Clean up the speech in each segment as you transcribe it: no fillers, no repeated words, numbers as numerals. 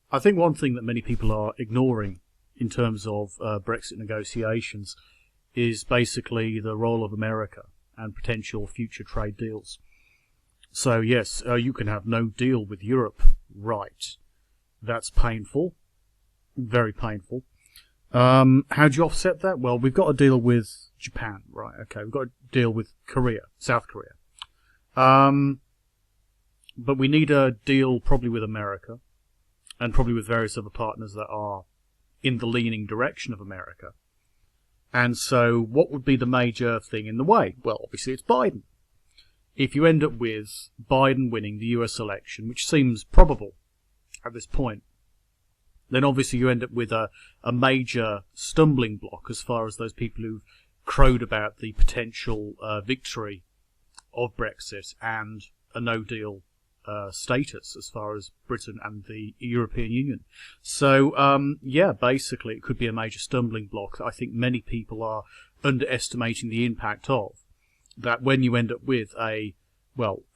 I think one thing that many people are ignoring in terms of Brexit negotiations is basically the role of America and potential future trade deals. So yes, you can have no deal with Europe, right? That's painful, very painful. How do you offset that? Well, we've got to deal with Japan, right? Okay, we've got to deal with Korea, South Korea. But we need a deal probably with America, and probably with various other partners that are in the leaning direction of America. And so what would be the major thing in the way? Well, obviously it's Biden. If you end up with Biden winning the US election, which seems probable at this point, then obviously you end up with a major stumbling block as far as those people who've crowed about the potential victory of Brexit and a no-deal status as far as Britain and the European Union. So, yeah, basically it could be a major stumbling block that I think many people are underestimating the impact of. That when you end up with an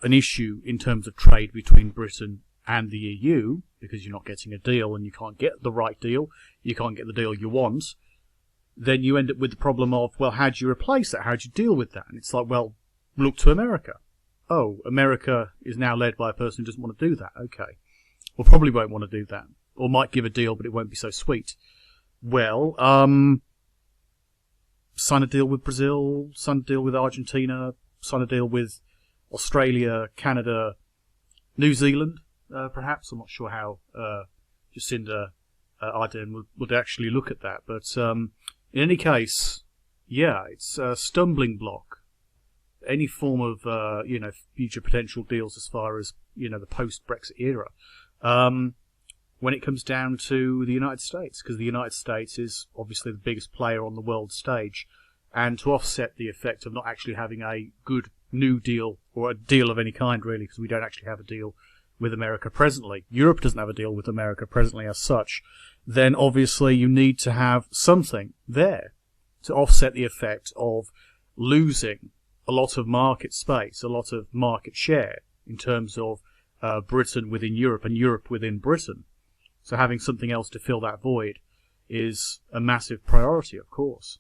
issue in terms of trade between Britain and the EU, because you're not getting a deal and you can't get the right deal, you can't get the deal you want, then you end up with the problem of, well, how do you replace that? How do you deal with that? And it's like, well, look to America. Oh, America is now led by a person who doesn't want to do that. Okay. Well, probably won't want to do that. Or might give a deal, but it won't be so sweet. Well, sign a deal with Brazil, sign a deal with Argentina, sign a deal with Australia, Canada, New Zealand, perhaps. I'm not sure how Jacinda Ardern would actually look at that. But in any case, yeah, it's a stumbling block. Any form of, future potential deals as far as, the post-Brexit era, when it comes down to the United States, because the United States is obviously the biggest player on the world stage, and to offset the effect of not actually having a good new deal, or a deal of any kind, really, because we don't actually have a deal with America presently. Europe doesn't have a deal with America presently as such. Then obviously you need to have something there to offset the effect of losing a lot of market space, a lot of market share in terms of Britain within Europe and Europe within Britain. So having something else to fill that void is a massive priority, of course.